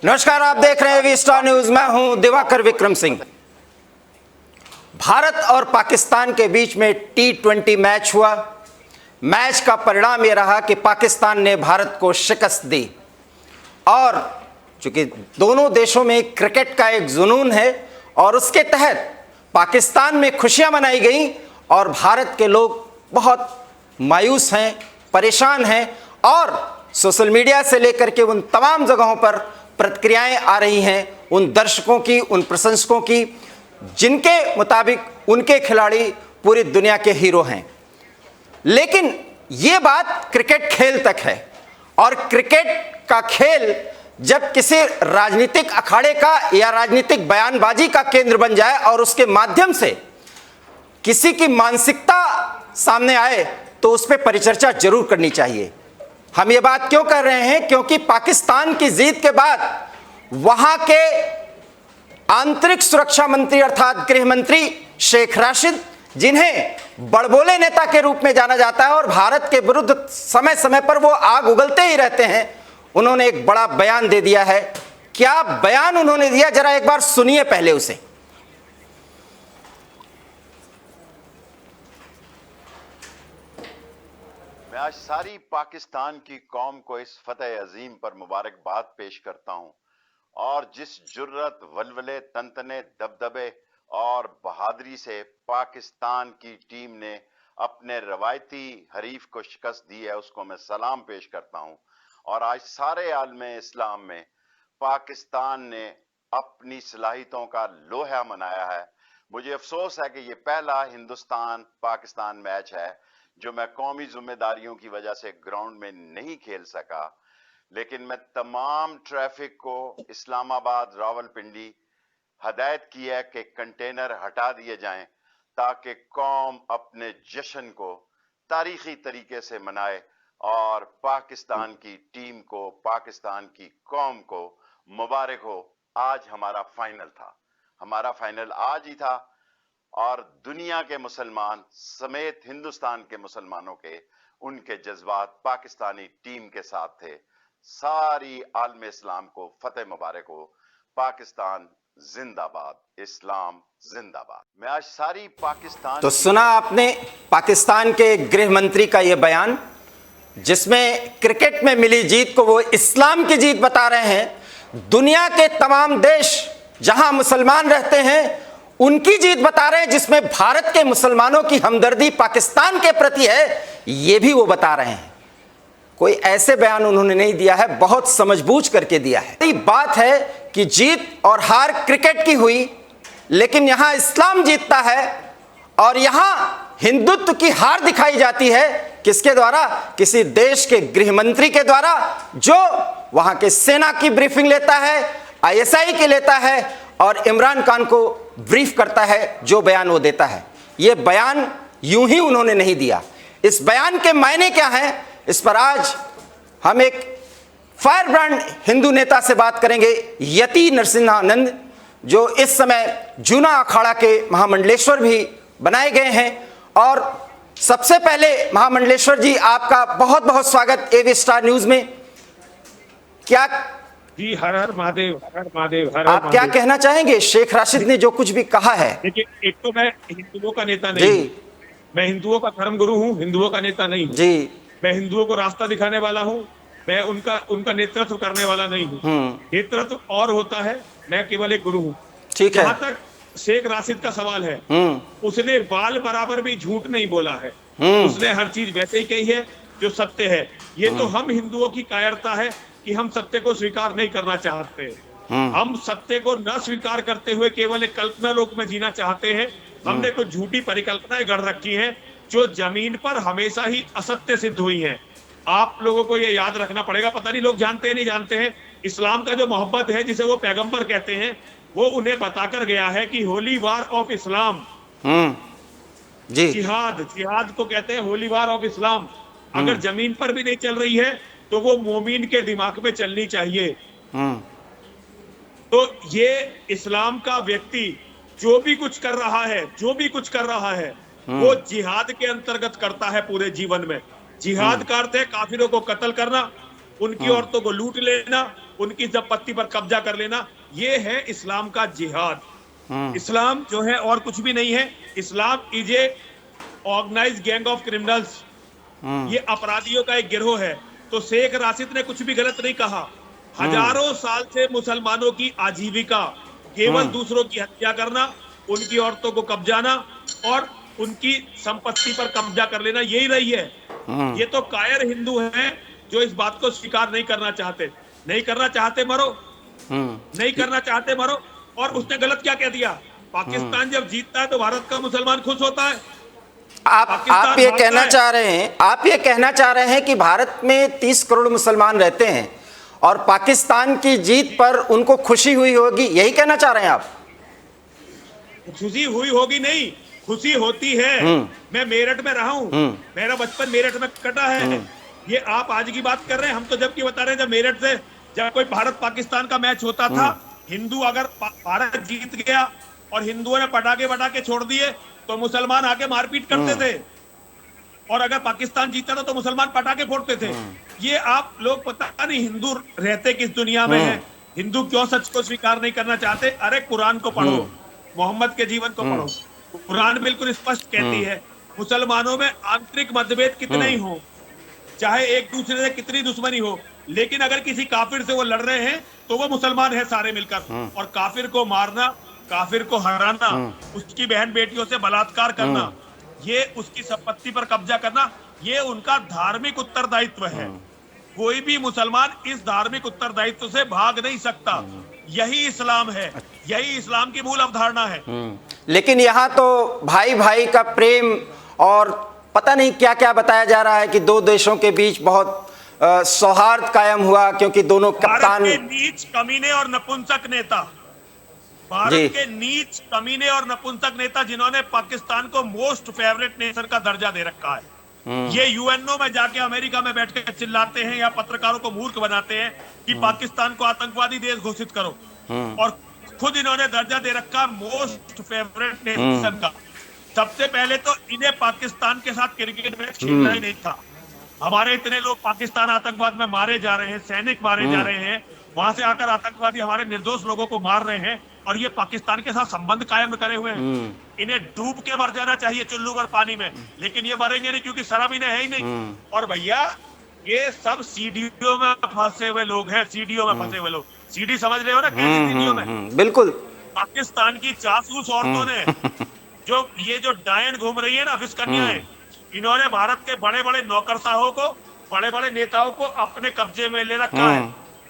नमस्कार, आप देख रहे हैं वी स्टार न्यूज। मैं हूं दिवाकर विक्रम सिंह। भारत और पाकिस्तान के बीच में T20 मैच हुआ। मैच का परिणाम यह रहा कि पाकिस्तान ने भारत को शिकस्त दी और चूंकि दोनों देशों में क्रिकेट का एक जुनून है और उसके तहत पाकिस्तान में खुशियां मनाई गई और भारत के लोग बहुत मायूस हैं, परेशान हैं और सोशल मीडिया से लेकर के उन तमाम जगहों पर प्रतिक्रियाएं आ रही हैं उन दर्शकों की, उन प्रशंसकों की जिनके मुताबिक उनके खिलाड़ी पूरी दुनिया के हीरो हैं। लेकिन ये बात क्रिकेट खेल तक है और क्रिकेट का खेल जब किसी राजनीतिक अखाड़े का या राजनीतिक बयानबाजी का केंद्र बन जाए और उसके माध्यम से किसी की मानसिकता सामने आए तो उस पर परिचर्चा जरूर करनी चाहिए। हम ये बात क्यों कर रहे हैं? क्योंकि पाकिस्तान की जीत के बाद वहां के आंतरिक सुरक्षा मंत्री अर्थात गृह मंत्री शेख राशिद, जिन्हें बड़बोले नेता के रूप में जाना जाता है और भारत के विरुद्ध समय समय पर वो आग उगलते ही रहते हैं, उन्होंने एक बड़ा बयान दे दिया है। क्या बयान उन्होंने दिया, जरा एक बार सुनिए पहले उसे। मैं आज सारी पाकिस्तान की कौम को इस फतेह अजीम पर मुबारकबाद पेश करता हूं और जिस जुर्रत, वलवले, तनतने, दबदबे और बहादुरी से पाकिस्तान की टीम ने अपने रवायती हरीफ को शिकस्त दी है, उसको मैं सलाम पेश करता हूं। और आज सारे आलमे इस्लाम में पाकिस्तान ने अपनी सलाहियतों का लोहा मनाया है। मुझे अफसोस है कि ये पहला हिंदुस्तान पाकिस्तान मैच है जो मैं कौमी जिम्मेदारियों की वजह से ग्राउंड में नहीं खेल सका, लेकिन मैं तमाम ट्रैफिक को इस्लामाबाद, रावलपिंडी हदायत की है कि कंटेनर हटा दिए जाएं ताकि कौम अपने जश्न को तारीखी तरीके से मनाए और पाकिस्तान की टीम को, पाकिस्तान की कौम को मुबारक हो। आज हमारा फाइनल था, हमारा फाइनल आज ही था और दुनिया के मुसलमान समेत हिंदुस्तान के मुसलमानों के उनके जज्बात पाकिस्तानी टीम के साथ थे। सारी आलम इस्लाम को फतेह मुबारक हो। पाकिस्तान जिंदाबाद, इस्लाम जिंदाबाद। मैं आज सारी पाकिस्तान तो सुना आपने पाकिस्तान के गृह मंत्री का यह बयान, जिसमें क्रिकेट में मिली जीत को वो इस्लाम की जीत बता रहे हैं। दुनिया के तमाम देश जहां मुसलमान रहते हैं उनकी जीत बता रहे हैं, जिसमें भारत के मुसलमानों की हमदर्दी पाकिस्तान के प्रति है, ये भी वो बता रहे हैं। कोई ऐसे बयान उन्होंने नहीं दिया है, बहुत समझबूझ करके दिया है। यही बात है कि जीत और हार क्रिकेट की हुई, लेकिन यहां इस्लाम जीतता है और यहां हिंदुत्व की हार दिखाई जाती है। किसके द्वारा? किसी देश के गृह मंत्री के द्वारा, जो वहां के सेना की ब्रीफिंग लेता है, ISI की लेता है और इमरान खान को ब्रीफ करता है, जो बयान वो देता है। ये बयान यूं ही उन्होंने नहीं दिया। इस बयान के मायने क्या हैं, इस पर आज हम एक फायर ब्रांड हिंदू नेता से बात करेंगे, यति नरसिम्हानंद, जो इस समय जूना अखाड़ा के महामंडलेश्वर भी बनाए गए हैं। और सबसे पहले महामंडलेश्वर जी, आपका बहुत बहुत स्वागत AV स्टार न्यूज में। क्या जी, हर हर महादेव, हर हर महादेव, हर आप क्या कहना चाहेंगे शेख राशिद ने जो कुछ भी कहा है? देखिए, एक तो मैं हिंदुओं का नेता नहीं हूँ, मैं हिंदुओं का धर्म गुरु हूँ, हिंदुओं का नेता नहीं हूँ जी। मैं हिंदुओं को रास्ता दिखाने वाला हूँ, मैं उनका नेतृत्व करने वाला नहीं हूँ। नेतृत्व और होता है, मैं केवल एक गुरु हूँ। ठीक है। जहाँ तक शेख राशिद का सवाल है, उसने बाल बराबर भी झूठ नहीं बोला है। उसने हर चीज वैसे ही कही है जो सत्य है। ये तो हम हिंदुओं की कायरता है कि हम सत्य को स्वीकार नहीं करना चाहते। हम सत्य को न स्वीकार करते हुए केवल एक कल्पना लोक में जीना चाहते हैं। हमने कुछ झूठी परिकल्पनाएं गढ़ रखी हैं जो जमीन पर हमेशा ही असत्य सिद्ध हुई हैं। आप लोगों को ये याद रखना पड़ेगा, पता नहीं लोग जानते हैं नहीं जानते हैं, इस्लाम का जो मोहब्बत है, जिसे वो पैगंबर कहते हैं, वो उन्हें बताकर गया है कि होली वार ऑफ इस्लाम, जिहाद को कहते हैं होली वार ऑफ इस्लाम। अगर जमीन पर भी नहीं चल रही है तो वो मोमिन के दिमाग में चलनी चाहिए। तो ये इस्लाम का व्यक्ति जो भी कुछ कर रहा है वो जिहाद के अंतर्गत करता है पूरे जीवन में। जिहाद का अर्थ है काफिरों को कत्ल करना, उनकी औरतों को लूट लेना, उनकी संपत्ति पर कब्जा कर लेना, ये है इस्लाम का जिहाद। इस्लाम जो है और कुछ भी नहीं है। Islam is a organized gang of criminals, ये अपराधियों का एक गिरोह है। तो शेख राशिद ने कुछ भी गलत नहीं कहा। हजारों साल से मुसलमानों की आजीविका केवल दूसरों की हत्या करना, उनकी औरतों को कब्जाना और उनकी संपत्ति पर कब्जा कर लेना, यही रही है। ये तो कायर हिंदू हैं जो इस बात को स्वीकार नहीं करना चाहते। नहीं करना चाहते मरो, नहीं करना चाहते मरो। और उसने गलत क्या कह दिया? पाकिस्तान जब जीतता है तो भारत का मुसलमान खुश होता है। आप ये कहना चाह रहे हैं, आप ये कहना चाह रहे हैं कि भारत में 30 करोड़ मुसलमान रहते हैं और पाकिस्तान की जीत पर उनको खुशी हुई होगी, यही कहना चाह रहे हैं आप? खुशी हुई होगी नहीं, खुशी होती है। मैं मेरठ में रहा हूं, मेरा बचपन मेरठ में कटा है। ये आप आज की बात कर रहे हैं, हम तो जब की बता रहे हैं जब मेरठ से जब कोई भारत पाकिस्तान का मैच होता था, हिंदू अगर भारत जीत गया और हिंदुओं ने पटाखे छोड़ दिए तो मुसलमान आके मारपीट करते थे, और अगर पाकिस्तान जीता था तो मुसलमान पटाखे फोड़ते थे। ये आप लोग पता नहीं हिंदू रहते किस दुनिया में है, हिंदू क्यों सच को स्वीकार नहीं करना चाहते। अरे कुरान को पढ़ो, मोहम्मद के जीवन को पढ़ो, कुरान बिल्कुल स्पष्ट कहती है मुसलमानों में आंतरिक मतभेद कितने ही हो, चाहे एक दूसरे से कितनी दुश्मनी हो, लेकिन अगर किसी काफिर से वो लड़ रहे हैं तो वो मुसलमान है सारे मिलकर। और काफिर को मारना, काफिर को हराना, उसकी बहन बेटियों से बलात्कार करना, ये उसकी संपत्ति पर कब्जा करना, ये उनका धार्मिक उत्तरदायित्व है। कोई भी मुसलमान इस धार्मिक उत्तरदायित्व से भाग नहीं सकता। यही इस्लाम है, यही इस्लाम की मूल अवधारणा है। लेकिन यहाँ तो भाई भाई का प्रेम और पता नहीं क्या क्या बताया जा रहा है कि दो देशों के बीच बहुत सौहार्द कायम हुआ क्योंकि दोनों कप्तान। भारत के नीच कमीने और नपुंसक नेता, भारत के नीच कमीने और नपुंसक नेता जिन्होंने पाकिस्तान को मोस्ट फेवरेट नेशन का दर्जा दे रखा है, ये यूएनओ में जाके अमेरिका में बैठ के चिल्लाते हैं या पत्रकारों को मूर्ख बनाते हैं कि पाकिस्तान को आतंकवादी देश घोषित करो, और खुद इन्होंने दर्जा दे रखा मोस्ट फेवरेट नेशन का। सबसे पहले तो इन्हें पाकिस्तान के साथ क्रिकेट मैच खेलना ही नहीं था। हमारे इतने लोग पाकिस्तान आतंकवाद में मारे जा रहे हैं, सैनिक मारे जा रहे हैं, वहां से आकर आतंकवादी हमारे निर्दोष लोगों को मार रहे हैं, और ये पाकिस्तान के साथ संबंध कायम करे हुए हैं। इन्हें डूब के मर जाना चाहिए चुल्लू भर पानी में, लेकिन ये मरेंगे नहीं क्योंकि शराब इन्हें है ही नहीं। और भैया ये सब सीडीओ में फंसे हुए लोग हैं, सीडीओ में फंसे हुए लोग। सीडी समझ रहे हो ना, कैसी सीडीओ में? बिल्कुल। पाकिस्तान की जासूस औरतों ने जो डायन घूम रही है ना, फिसकन्याएं, इन्होंने भारत के बड़े बड़े नौकरशाहों को, बड़े बड़े नेताओं को अपने कब्जे में ले रखा है।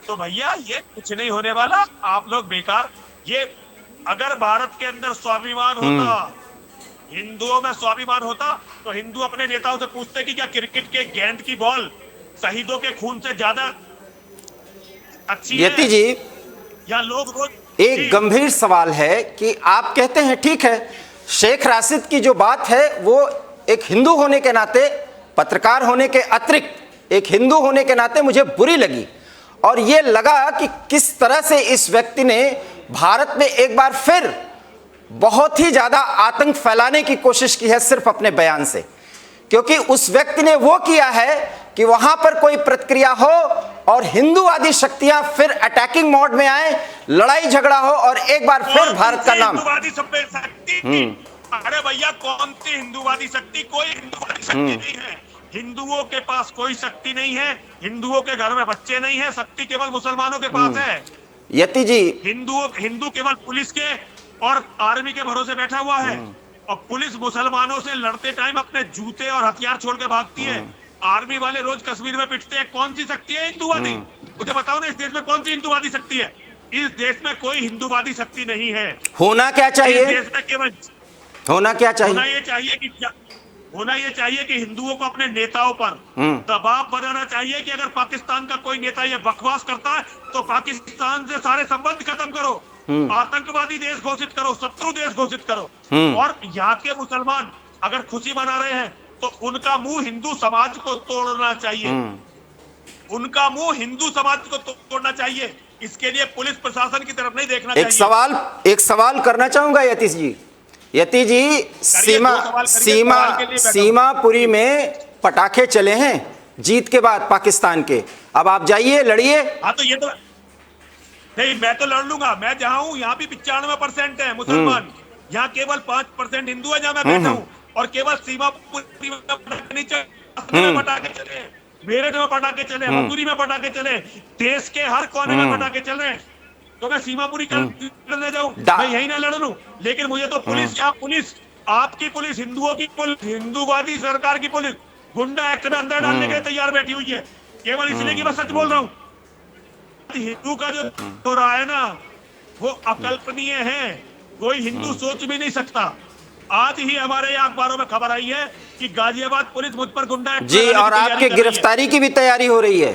तो भैया ये कुछ नहीं होने वाला, आप लोग बेकार। ये अगर भारत के अंदर स्वाभिमान होता, हिंदुओं में स्वाभिमान होता, तो हिंदू अपने नेताओं से पूछते कि क्या क्रिकेट के गेंद की बॉल शहीदों के खून से ज्यादा अच्छी है? यति जी, या लोग रोज एक गंभीर सवाल है कि आप कहते हैं ठीक है, शेख राशिद की जो बात है वो एक हिंदू होने के नाते, पत्रकार होने के अतिरिक्त एक हिंदू होने के नाते मुझे बुरी लगी, और ये लगा कि किस तरह से इस व्यक्ति ने भारत में एक बार फिर बहुत ही ज्यादा आतंक फैलाने की कोशिश की है सिर्फ अपने बयान से। क्योंकि उस व्यक्ति ने वो किया है कि वहां पर कोई प्रतिक्रिया हो और हिंदूवादी शक्तियां फिर अटैकिंग मोड में आए, लड़ाई झगड़ा हो और एक बार फिर भारत का नाम। हिंदूवादी शक्ति, अरे भैया कौन सी हिंदूवादी शक्ति? कोई हिंदूवादी शक्ति नहीं है। हिंदुओं के पास कोई शक्ति नहीं है, हिंदुओं के घर में बच्चे नहीं है, शक्ति केवल मुसलमानों के पास है। यति जी, हिंदू केवल पुलिस के और आर्मी के भरोसे बैठा हुआ है, और पुलिस मुसलमानों से लड़ते टाइम अपने जूते और हथियार छोड़ के भागती है। आर्मी वाले रोज कश्मीर में पिटते हैं। कौन सी शक्ति है हिंदूवादी? मुझे बताओ ना, इस देश में कौन सी हिंदूवादी शक्ति है? इस देश में कोई हिंदूवादी शक्ति नहीं है। होना क्या चाहिए? इस देश में केवल होना क्या चाहिए? होना ये चाहिए कि हिंदुओं को अपने नेताओं पर दबाव बनाना चाहिए कि अगर पाकिस्तान का कोई नेता ये बकवास करता है तो पाकिस्तान से सारे संबंध खत्म करो, आतंकवादी देश घोषित करो, शत्रु देश घोषित करो। और यहाँ के मुसलमान अगर खुशी मना रहे हैं तो उनका मुंह हिंदू समाज को तोड़ना चाहिए, उनका मुंह हिंदू समाज को तोड़ना चाहिए। इसके लिए पुलिस प्रशासन की तरफ नहीं देखना चाहिए। एक सवाल करना चाहूंगा यति जी। यति जी, सीमापुरी में पटाखे चले हैं जीत के बाद पाकिस्तान के, अब आप जाइए, लड़िए। हाँ तो ये तो नहीं, मैं तो लड़ लूंगा। मैं जहां हूं यहाँ भी 95% है मुसलमान, यहाँ केवल 5% हिंदू है जहां मैं बैठा हूँ। और केवल सीमा में पटाखे चले, मेरठ में पटाखे चले, मसूरी में पटाखे चले, देश के हर कोने में पटाखे चल रहे हैं। तो मैं सीमापुरी करने जाऊं, मैं यही ना लड़ लूं। लेकिन मुझे तो पुलिस, क्या पुलिस, आपकी पुलिस, हिंदुओं की पुलिस, हिंदूवादी सरकार की पुलिस गुंडा एक्ट में अंदर डालने के लिए तैयार बैठी हुई है, केवल इसलिए कि मैं सच बोल रहा हूँ। हिंदू का जो हो रहा है ना, वो अकल्पनीय है, कोई हिंदू सोच भी नहीं सकता। आज ही हमारे यहाँ अखबारों में खबर आई है कि गाजियाबाद पुलिस मुझ पर गुंडा एक्ट जी, और आपके गिरफ्तारी की भी तैयारी हो रही है।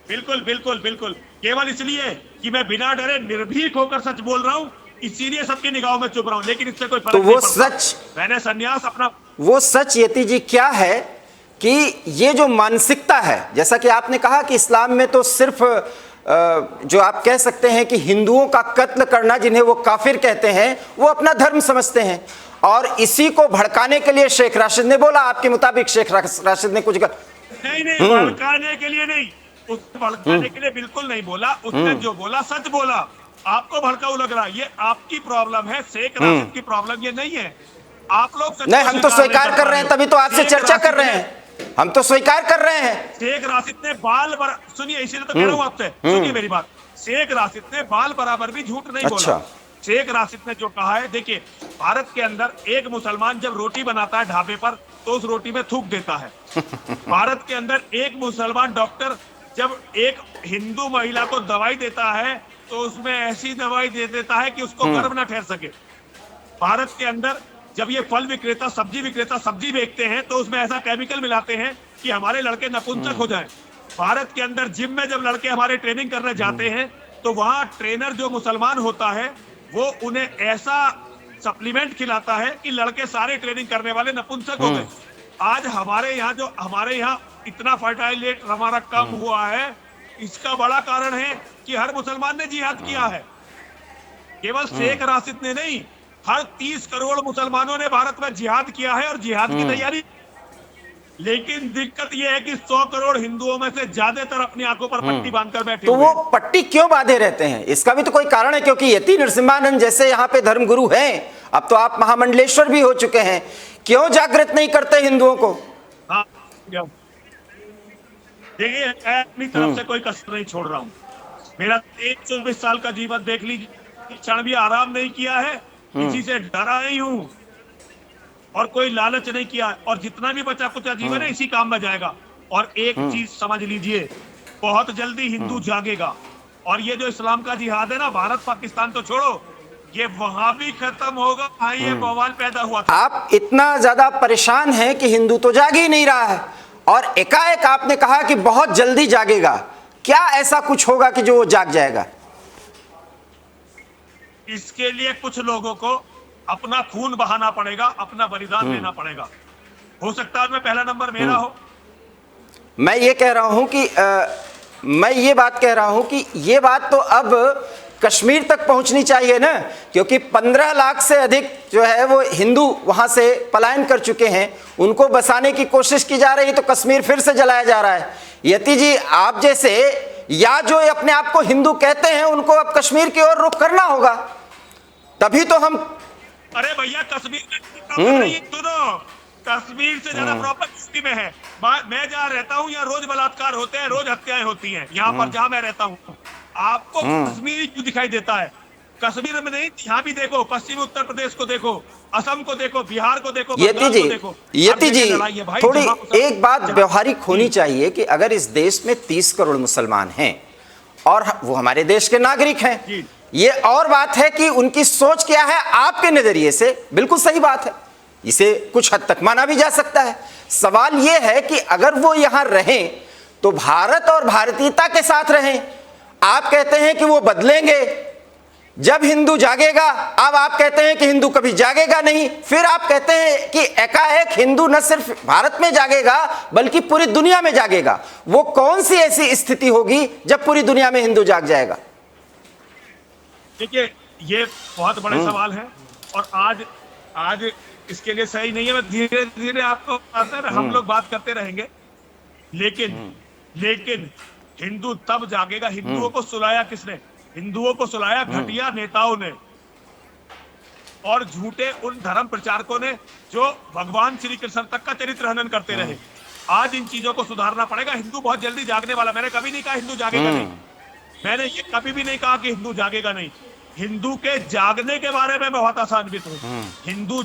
बिल्कुल बिल्कुल बिल्कुल, केवल इसलिए कि मैं बिना डरे निर्भीक होकर सच बोल रहा हूँ, इसीलिए सबकी निगाहों में चुप रहा हूँ। लेकिन इससे कोई फर्क तो नहीं वो पड़ता। सच, मैंने संन्यास अपना, वो सच यति जी क्या है कि ये जो मानसिकता है, जैसा कि आपने कहा कि इस्लाम में तो सिर्फ जो आप कह सकते हैं कि हिंदुओं का कत्ल करना, जिन्हें वो काफिर कहते हैं, वो अपना धर्म समझते हैं। और इसी को भड़काने के लिए शेख राशिद ने बोला, आपके मुताबिक शेख राशिद ने कुछ नहीं भड़काने के लिए नहीं, उसने भड़काने के लिए बिल्कुल नहीं बोला। उसने जो बोला सच बोला। आपको भड़काऊ लग रहा है, ये आपकी प्रॉब्लम है, शेख राशिद की प्रॉब्लम ये नहीं है। आप लोग नहीं, हम तो स्वीकार कर रहे हैं, तभी तो आपसे चर्चा कर रहे हैं। हम तो स्वीकार कर रहे हैं। शेख राशिद ने बाल बराबर, सुनिए इसीलिए तो कह रहा हूं आपसे, सुनिए मेरी बात। शेख राशिद ने बाल बराबर भी झूठ नहीं बोला। शेख राशिद ने जो कहा है, देखिए, भारत के अंदर एक मुसलमान जब रोटी बनाता है ढाबे पर तो उस रोटी में थूक देता है। भारत के अंदर एक मुसलमान डॉक्टर जब एक हिंदू महिला को दवाई देता है तो उसमें ऐसी दवाई दे देता है कि उसको गर्भ ना ठहर सके। भारत के अंदर जब ये फल विक्रेता, सब्जी विक्रेता सब्जी बेचते हैं तो उसमें ऐसा केमिकल मिलाते हैं कि हमारे लड़के नपुंसक हो जाएं। भारत के अंदर जिम में जब लड़के हमारे ट्रेनिंग करने जाते हैं तो वहां ट्रेनर जो मुसलमान होता है वो उन्हें ऐसा सप्लीमेंट खिलाता है कि लड़के सारे ट्रेनिंग करने वाले नपुंसक हो गए। आज हमारे यहाँ इतना फर्टाइल रेट हमारा कम हुआ है, इसका बड़ा कारण है कि हर मुसलमान ने जिहाद किया है। केवल शेख राशिद ने नहीं, हर 30 करोड़ मुसलमानों ने भारत में जिहाद किया है और जिहाद की तैयारी। लेकिन दिक्कत यह है कि 100 करोड़ हिंदुओं में से ज्यादातर अपनी आंखों पर पट्टी बांधकर बैठे तो हुए वो पट्टी क्यों बांधे रहते हैं? इसका भी तो कोई कारण है, क्योंकि यति नरसिम्हानंद जैसे यहाँ पे धर्मगुरु हैं, अब तो आप महामंडलेश्वर भी हो चुके हैं, क्यों जागृत नहीं करते हिंदुओं को? हाँ, देखिए, अपनी तरफ से कोई कसर नहीं छोड़ रहा हूँ। मेरा 24 साल का जीवन देख लीजिए, क्षण भी आराम नहीं किया है, किसी से डरा नहीं हूँ और कोई लालच नहीं किया, और जितना भी बचा कुछ जीवन है इसी काम में जाएगा। और एक चीज समझ लीजिए, बहुत जल्दी हिंदू जागेगा। और ये जो इस्लाम का जिहाद है ना, भारत पाकिस्तान तो छोड़ो, ये वहां भी खत्म होगा। हाँ, ये बवाल पैदा हुआ था। आप इतना ज्यादा परेशान हैं कि हिंदू तो जाग ही नहीं रहा है, और एकाएक आपने कहा कि बहुत जल्दी जागेगा। क्या ऐसा कुछ होगा कि जो वो जाग जाएगा? इसके लिए कुछ लोगों को अपना खून बहाना पड़ेगा, अपना बलिदान देना पड़ेगा। हो सकता है मैं पहला नंबर मेरा हो। मैं ये कह रहा हूं कि मैं ये बात कह रहा हूं कि ये बात तो अब कश्मीर तक पहुंचनी चाहिए ना, क्योंकि 15 लाख से अधिक जो है वो हिंदू वहां से पलायन कर चुके हैं, उनको बसाने की कोशिश की जा रही है, तो कश्मीर फिर से जलाया जा रहा है। यति जी, आप जैसे या जो अपने आप को हिंदू कहते हैं, उनको अब कश्मीर की ओर रुख करना होगा, तभी तो हम। अरे भैया, कश्मीर सुनो, कश्मीर से ज्यादा प्रॉपर यूपी में है। मैं जहाँ रहता हूँ यहाँ रोज बलात्कार होते हैं, रोज हत्याएं होती हैं। यहाँ पर जहाँ मैं रहता हूँ, आपको कश्मीर क्यों दिखाई देता है? कश्मीर में नहीं, यहाँ भी देखो, पश्चिमी उत्तर प्रदेश को देखो, असम को देखो, बिहार को देखो, यति जी थोड़ी एक बात व्यवहारिक होनी चाहिए कि अगर इस देश में 30 करोड़ मुसलमान हैं और वो हमारे देश के नागरिक हैं, ये और बात है कि उनकी सोच क्या है आपके नजरिए से, बिल्कुल सही बात है, इसे कुछ हद तक माना भी जा सकता है। सवाल यह है कि अगर वो यहां रहें तो भारत और भारतीयता के साथ रहें। आप कहते हैं कि वो बदलेंगे जब हिंदू जागेगा, अब आप कहते हैं कि हिंदू कभी जागेगा नहीं, फिर आप कहते हैं कि एकाएक हिंदू न सिर्फ भारत में जागेगा बल्कि पूरी दुनिया में जागेगा। वो कौन सी ऐसी स्थिति होगी जब पूरी दुनिया में हिंदू जाग जाएगा? देखिए, ये बहुत बड़े सवाल है और आज इसके लिए सही नहीं है। मैं धीरे धीरे आपको हम लोग बात करते रहेंगे। लेकिन हिंदू तब जागेगा। हिंदुओं को सुलाया किसने? हिंदुओं को सुलाया घटिया नेताओं ने और झूठे उन धर्म प्रचारकों ने जो भगवान श्री कृष्ण तक का चरित्र हनन करते रहे। आज इन चीजों को सुधारना पड़ेगा। हिंदू बहुत जल्दी जागने वाला। मैंने कभी नहीं कहा हिंदू जागेगा नहीं। मैंने ये कभी भी नहीं कहा कि हिंदू जागेगा नहीं। हिंदू के जागने के बारे में मैं बहुत आसान्वित हूँ। हिंदू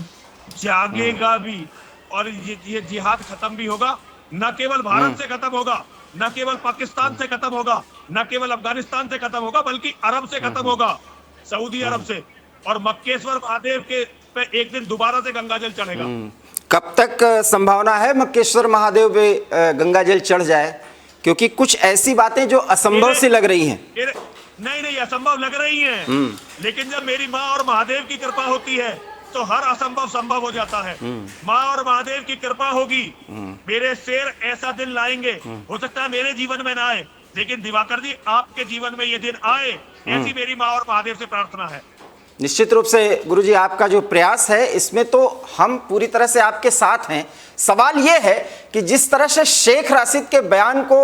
जागेगा भी और ये जिहाद खत्म भी होगा। न केवल भारत से खत्म होगा, न केवल पाकिस्तान से खत्म होगा, न केवल अफगानिस्तान से खत्म होगा, बल्कि अरब से खत्म होगा, सऊदी अरब से। और मक्केश्वर महादेव के पे एक दिन दोबारा से गंगा जल चढ़ेगा। कब तक संभावना है मक्केश्वर महादेव पे गंगा जल चढ़ जाए? क्योंकि कुछ ऐसी बातें जो असंभव सी लग रही हैं। नहीं, असंभव लग रही हैं, लेकिन जब मेरी माँ और महादेव की कृपा होती है तो हर असंभव संभव हो जाता है। माँ और महादेव की कृपा होगी, मेरे शेर ऐसा दिन लाएंगे। हो सकता है मेरे जीवन में ना आए, लेकिन दिवाकर जी आपके जीवन में ये दिन आए, ऐसी मेरी माँ और महादेव से प्रार्थना है। निश्चित रूप से गुरुजी, आपका जो प्रयास है इसमें तो हम पूरी तरह से आपके साथ हैं। सवाल ये है कि जिस तरह से शेख राशिद के बयान को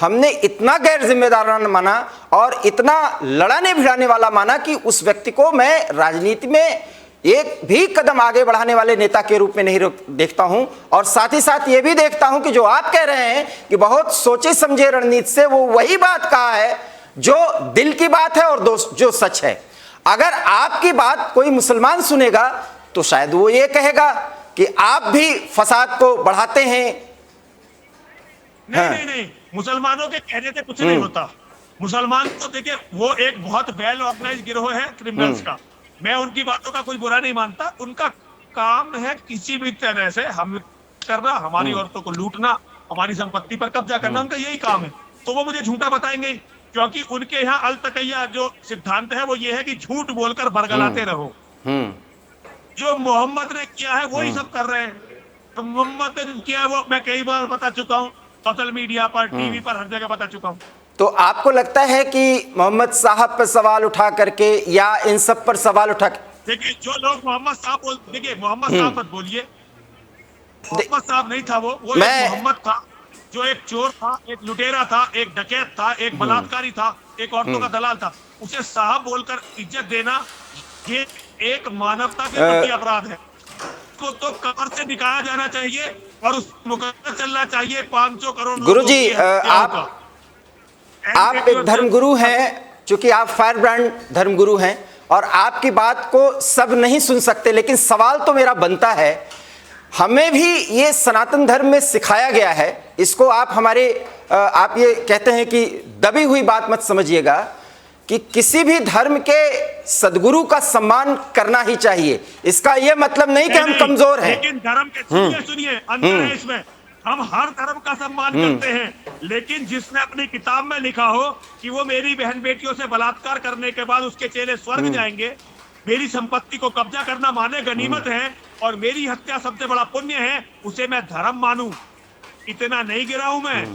हमने इतना गैर जिम्मेदाराना माना और इतना लड़ाने भिड़ाने वाला माना कि उस व्यक्ति को मैं राजनीति में एक भी कदम आगे बढ़ाने वाले नेता के रूप में नहीं देखता हूं। और साथ ही साथ ये भी देखता हूं कि जो आप कह रहे हैं कि बहुत सोचे समझे रणनीति से वो वही बात कहा है जो दिल की बात है और जो सच है। अगर आपकी बात कोई मुसलमान सुनेगा तो शायद वो ये कहेगा कि आप भी फसाद को बढ़ाते हैं। नहीं, मुसलमानों के कहने से कुछ नहीं होता। मुसलमान तो देखिए वो एक बहुत वेल ऑर्गेनाइज गिरोह है क्रिमिनल्स का। मैं उनकी बातों का कोई बुरा नहीं मानता। उनका काम है किसी भी तरह से हम करना, हमारी औरतों को लूटना, हमारी संपत्ति पर कब्जा करना, उनका यही काम है। तो वो मुझे झूठा बताएंगे, क्योंकि उनके यहाँ अल तकैया जो सिद्धांत है वो ये है कि झूठ बोलकर बरगलाते रहो। जो मोहम्मद ने किया है वही सब कर रहे हैं। तो मोहम्मद ने किया है वो मैं कई बार बता चुका हूँ, सोशल मीडिया पर, टीवी पर, हर जगह बता चुका हूँ। तो आपको लगता है कि मोहम्मद साहब पर सवाल उठा करके या इन सब पर सवाल उठा, देखिए जो लोग मोहम्मद साहब देखिए मोहम्मद साहब मत बोलिए, मोहम्मद साहब नहीं था वो मोहम्मद था जो एक चोर था, एक लुटेरा था, एक डकैत था, एक बलात्कारी था, एक औरतों का दलाल था। उसे साहब बोलकर इज्जत देना ये एक मानवता के प्रति अपराध है। उसको तो कब्र से दिखाया जाना चाहिए और उस मुकदमा चलना चाहिए 500 करोड़। गुरुजी आप एक धर्मगुरु हैं, चूंकि आप फायर ब्रांड धर्मगुरु हैं और आपकी बात को सब नहीं सुन सकते, लेकिन सवाल तो मेरा बनता है। हमें भी ये सनातन धर्म में सिखाया गया है, इसको आप आप ये कहते हैं कि दबी हुई बात मत समझिएगा कि किसी भी धर्म के सदगुरु का सम्मान करना ही चाहिए। इसका ये मतलब नहीं कि हम कमजोर हैं। लेकिन धर्म के सुनिए अंतर है इसमें। हम हर धर्म का सम्मान करते हैं, लेकिन जिसने अपनी किताब में लिखा हो कि वो मेरी बहन बेटियों से बलात्कार करने के बाद उसके चेले स्वर्ग जाएंगे, मेरी संपत्ति को कब्जा करना माने गनीमत है और मेरी हत्या सबसे बड़ा पुण्य है, उसे मैं धर्म मानूं। इतना नहीं गिरा हूं मैं।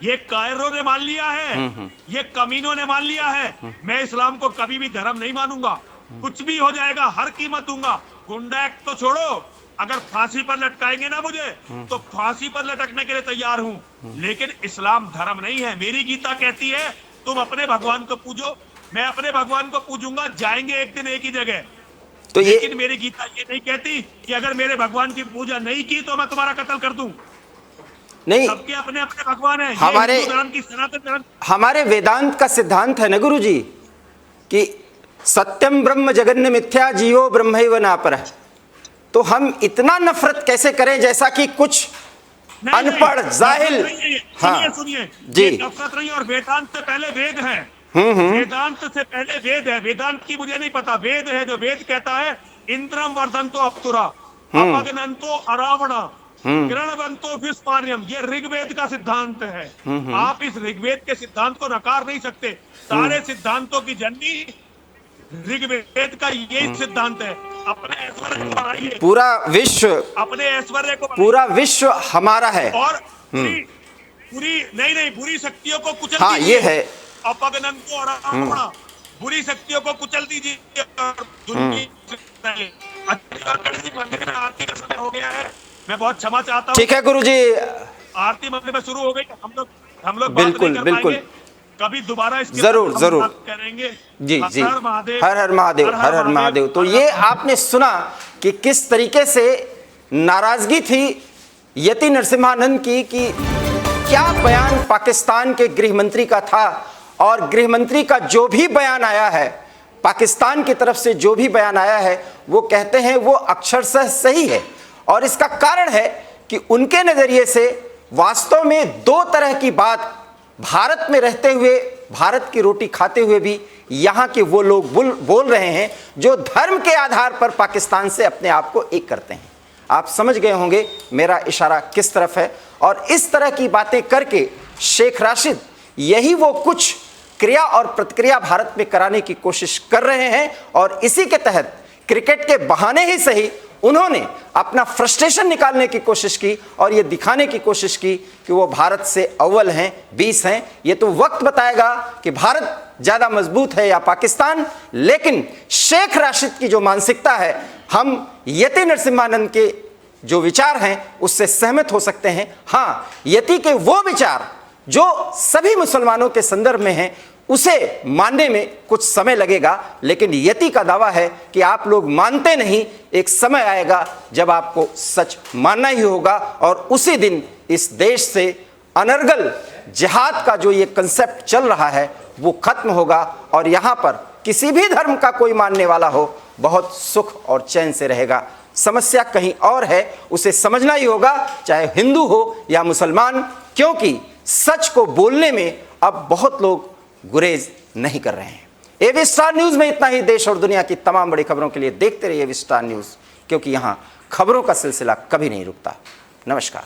ये कायरों ने मान लिया है, ये कमीनों ने मान लिया है। मैं इस्लाम को कभी भी धर्म नहीं मानूंगा। कुछ भी हो जाएगा, हर कीमत दूंगा। गुंडा एक्ट तो छोड़ो, अगर फांसी पर लटकाएंगे ना मुझे तो फांसी पर लटकने के लिए तैयार हूँ। लेकिन इस्लाम धर्म नहीं है। मेरी गीता कहती है तुम अपने भगवान को पूजो, मैं अपने भगवान को पूजूंगा, जाएंगे एक दिन एक ही जगह। तो लेकिन मेरी गीता ये नहीं कहती कि अगर मेरे भगवान की पूजा नहीं की तो मैं तुम्हारा कत्ल कर दूं। नहीं, सबके अपने अपने भगवान है। हमारे वेदांत का सिद्धांत है ना गुरुजी कि सत्यम ब्रह्म जगन्य मिथ्या जीवो ब्रह्मैव नापरः। तो हम इतना नफरत कैसे करें जैसा कि कुछ अनपढ़ जाहिल। हाँ सुनिए जी, नफरत नहीं। और वेदांत से पहले वेद है। वेदांत से पहले वेद है। वेदांत की मुझे नहीं पता, वेद है जो वेद कहता है इंद्रम वर्धन्तो अप्सुरा अपगनन्तो अरावणा किरणवन्तो विस्पार्यम। ये ऋग्वेद का सिद्धांत है। आप इस ऋग्वेद के सिद्धांत को नकार नहीं सकते। सारे सिद्धांतों की जननी ऋग्वेद का यही सिद्धांत है। अपने ऐश्वर्य को बढ़ाइए, पूरा विश्व अपने ऐश्वर्य को, पूरा विश्व हमारा है और बुरी शक्तियों को कुचल हाँ ये है अपगनन्तो अरावणा। बुरी शक्तियों को कुचल दीजिए। हो गया है, मैं बहुत क्षमा चाहता हूँ। ठीक है गुरुजी, आरती मंदिर शुरू हो गई, हम लोग बिल्कुल, बात नहीं कर बिल्कुल। पाएंगे। कभी दोबारा इसके जरूर, हम जरूर। बात करेंगे। जी जी, हर हर महादेव, हर हर महादेव, हर हर महादेव। तो ये आपने सुना कि किस तरीके से नाराजगी थी यति नरसिम्हानंद की कि क्या बयान पाकिस्तान के गृह मंत्री का था, और गृह मंत्री का जो भी बयान आया है, पाकिस्तान की तरफ से जो भी बयान आया है, वो कहते हैं वो अक्षरशः सही है। और इसका कारण है कि उनके नजरिए से वास्तव में दो तरह की बात, भारत में रहते हुए, भारत की रोटी खाते हुए भी यहाँ के वो लोग बोल रहे हैं जो धर्म के आधार पर पाकिस्तान से अपने आप को एक करते हैं। आप समझ गए होंगे मेरा इशारा किस तरफ है। और इस तरह की बातें करके शेख राशिद यही वो कुछ क्रिया और प्रतिक्रिया भारत में कराने की कोशिश कर रहे हैं, और इसी के तहत क्रिकेट के बहाने ही सही उन्होंने अपना फ्रस्ट्रेशन निकालने की कोशिश की और ये दिखाने की कोशिश की कि वो भारत से अव्वल हैं, 20 हैं। ये तो वक्त बताएगा कि भारत ज़्यादा मजबूत है या पाकिस्तान, लेकिन शेख राशिद की जो मानसिकता है, हम यति नरसिम्हानंद के जो विचार हैं उससे सहमत हो सकते हैं। हाँ, यति के वो विचार जो सभी मुसलमानों के संदर्भ में हैं, उसे मानने में कुछ समय लगेगा, लेकिन यति का दावा है कि आप लोग मानते नहीं, एक समय आएगा जब आपको सच मानना ही होगा, और उसी दिन इस देश से अनर्गल जिहाद का जो ये कंसेप्ट चल रहा है वो खत्म होगा, और यहाँ पर किसी भी धर्म का कोई मानने वाला हो बहुत सुख और चैन से रहेगा। समस्या कहीं और है, उसे समझना ही होगा, चाहे हिंदू हो या मुसलमान, क्योंकि सच को बोलने में अब बहुत लोग गुरेज नहीं कर रहे हैं। एबी स्टार न्यूज में इतना ही। देश और दुनिया की तमाम बड़ी खबरों के लिए देखते रहिए एबी स्टार न्यूज, क्योंकि यहां खबरों का सिलसिला कभी नहीं रुकता। नमस्कार।